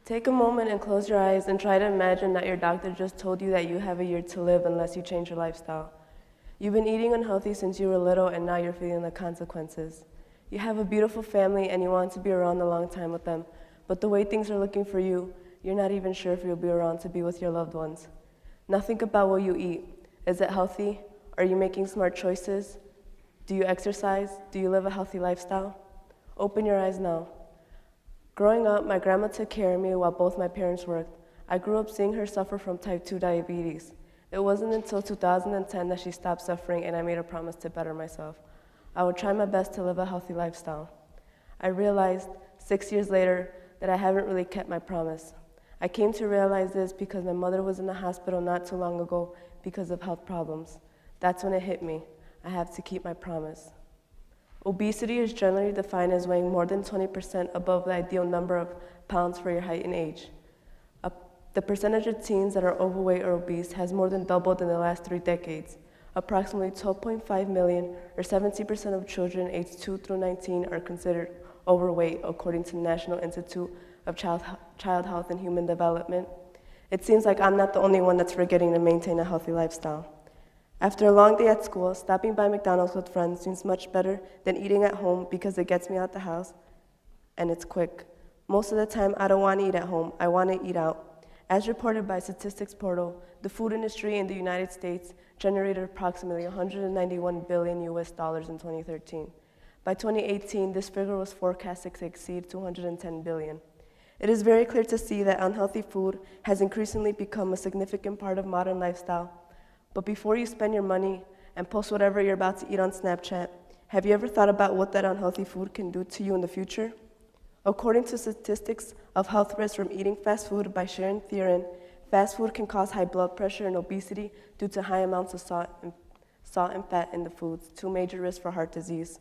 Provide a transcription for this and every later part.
Take a moment and close your eyes and try to imagine that your doctor just told you that you have a year to live unless you change your lifestyle. You've been eating unhealthy since you were little and now you're feeling the consequences. You have a beautiful family and you want to be around a long time with them, but the way things are looking for you, you're not even sure if you'll be around to be with your loved ones. Now think about what you eat. Is it healthy? Are you making smart choices? Do you exercise? Do you live a healthy lifestyle? Open your eyes now. Growing up, my grandma took care of me while both my parents worked. I grew up seeing her suffer from type 2 diabetes. It wasn't until 2010 that she stopped suffering and I made a promise to better myself. I would try my best to live a healthy lifestyle. I realized 6 years later that I haven't really kept my promise. I came to realize this because my mother was in the hospital not too long ago because of health problems. That's when it hit me. I have to keep my promise. Obesity is generally defined as weighing more than 20% above the ideal number of pounds for your height and age. The percentage of teens that are overweight or obese has more than doubled in the last 3 decades. Approximately 12.5 million, or 70% of children aged 2 through 19 are considered overweight, according to the National Institute of Child Health and Human Development. It seems like I'm not the only one that's forgetting to maintain a healthy lifestyle. After a long day at school, stopping by McDonald's with friends seems much better than eating at home because it gets me out the house and it's quick. Most of the time, I don't want to eat at home, I want to eat out. As reported by Statistics Portal, the food industry in the United States generated approximately $191 billion in 2013. By 2018, this figure was forecasted to exceed $210 billion. It is very clear to see that unhealthy food has increasingly become a significant part of modern lifestyle. But before you spend your money and post whatever you're about to eat on Snapchat, have you ever thought about what that unhealthy food can do to you in the future? According to statistics of health risks from eating fast food by Sharon Theron, fast food can cause high blood pressure and obesity due to high amounts of salt and fat in the foods, 2 major risks for heart disease.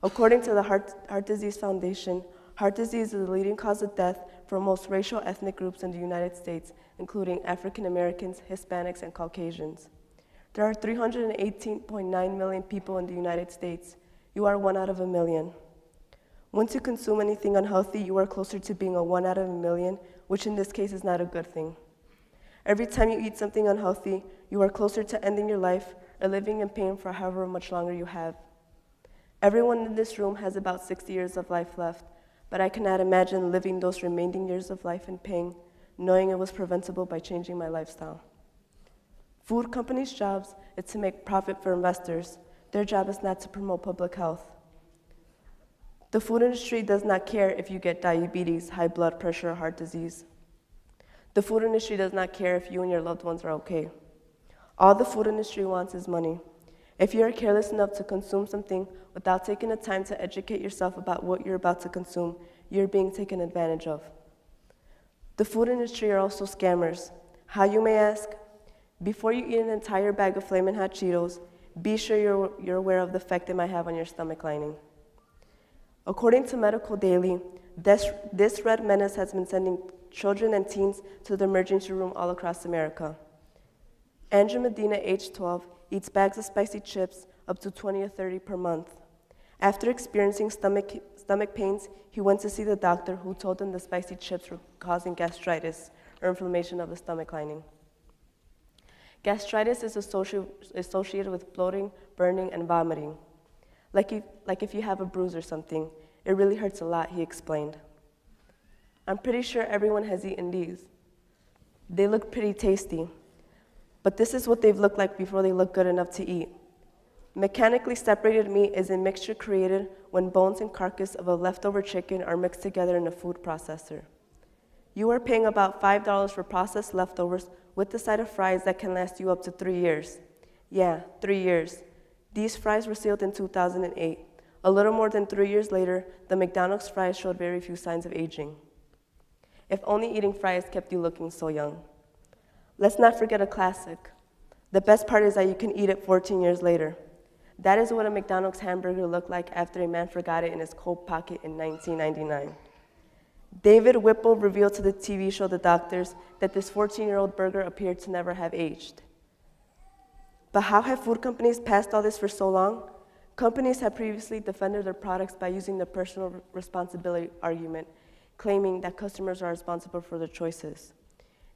According to the Heart Disease Foundation, heart disease is the leading cause of death for most racial ethnic groups in the United States, including African Americans, Hispanics, and Caucasians. There are 318.9 million people in the United States. You are 1 out of a million. Once you consume anything unhealthy, you are closer to being a 1 out of a million, which in this case is not a good thing. Every time you eat something unhealthy, you are closer to ending your life or living in pain for however much longer you have. Everyone in this room has about 60 years of life left, but I cannot imagine living those remaining years of life in pain, knowing it was preventable by changing my lifestyle. Food companies' jobs is to make profit for investors. Their job is not to promote public health. The food industry does not care if you get diabetes, high blood pressure, or heart disease. The food industry does not care if you and your loved ones are okay. All the food industry wants is money. If you are careless enough to consume something without taking the time to educate yourself about what you're about to consume, you're being taken advantage of. The food industry are also scammers. How, you may ask? Before you eat an entire bag of Flamin' Hot Cheetos, be sure you're aware of the effect it might have on your stomach lining. According to Medical Daily, this red menace has been sending children and teens to the emergency room all across America. Andrew Medina, age 12, eats bags of spicy chips up to 20 or 30 per month. After experiencing stomach pains, he went to see the doctor, who told him the spicy chips were causing gastritis, or inflammation of the stomach lining. Gastritis is associated with bloating, burning, and vomiting. Like if you have a bruise or something, it really hurts a lot, he explained. I'm pretty sure everyone has eaten these. They look pretty tasty, but this is what they've looked like before they look good enough to eat. Mechanically separated meat is a mixture created when bones and carcass of a leftover chicken are mixed together in a food processor. You are paying about $5 for processed leftovers with the side of fries that can last you up to 3 years. Yeah, 3 years. These fries were sealed in 2008. A little more than 3 years later, the McDonald's fries showed very few signs of aging. If only eating fries kept you looking so young. Let's not forget a classic. The best part is that you can eat it 14 years later. That is what a McDonald's hamburger looked like after a man forgot it in his coat pocket in 1999. David Whipple revealed to the TV show The Doctors that this 14-year-old burger appeared to never have aged. But how have food companies passed all this for so long? Companies have previously defended their products by using the personal responsibility argument, claiming that customers are responsible for their choices.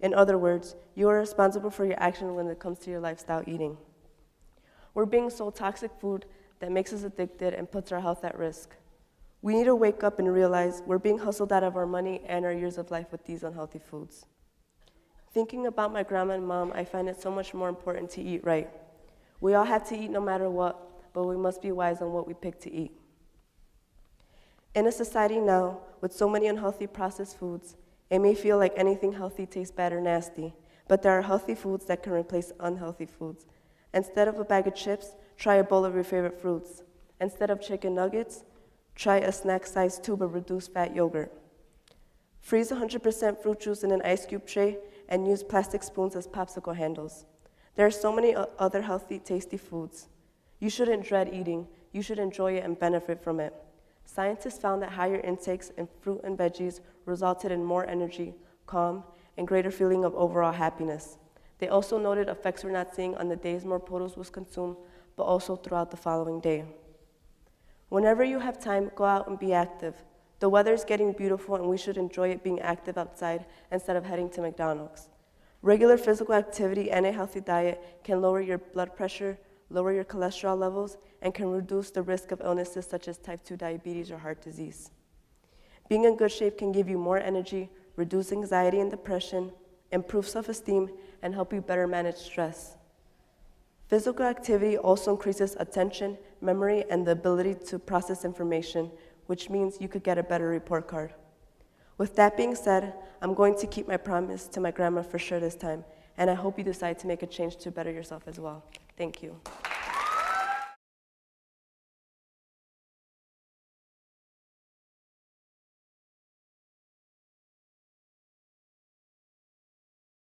In other words, you are responsible for your actions when it comes to your lifestyle eating. We're being sold toxic food that makes us addicted and puts our health at risk. We need to wake up and realize we're being hustled out of our money and our years of life with these unhealthy foods. Thinking about my grandma and mom, I find it so much more important to eat right. We all have to eat no matter what, but we must be wise on what we pick to eat. In a society now, with so many unhealthy processed foods, it may feel like anything healthy tastes bad or nasty, but there are healthy foods that can replace unhealthy foods. Instead of a bag of chips, try a bowl of your favorite fruits. Instead of chicken nuggets, try a snack-sized tube of reduced fat yogurt. Freeze 100% fruit juice in an ice cube tray and use plastic spoons as popsicle handles. There are so many other healthy, tasty foods. You shouldn't dread eating, you should enjoy it and benefit from it. Scientists found that higher intakes in fruit and veggies resulted in more energy, calm, and greater feeling of overall happiness. They also noted effects we're not seeing on the days more produce was consumed, but also throughout the following day. Whenever you have time, go out and be active. The weather is getting beautiful and we should enjoy it being active outside instead of heading to McDonald's. Regular physical activity and a healthy diet can lower your blood pressure, lower your cholesterol levels, and can reduce the risk of illnesses such as type 2 diabetes or heart disease. Being in good shape can give you more energy, reduce anxiety and depression, improve self-esteem, and help you better manage stress. Physical activity also increases attention, memory, and the ability to process information, which means you could get a better report card. With that being said, I'm going to keep my promise to my grandma for sure this time, and I hope you decide to make a change to better yourself as well. Thank you.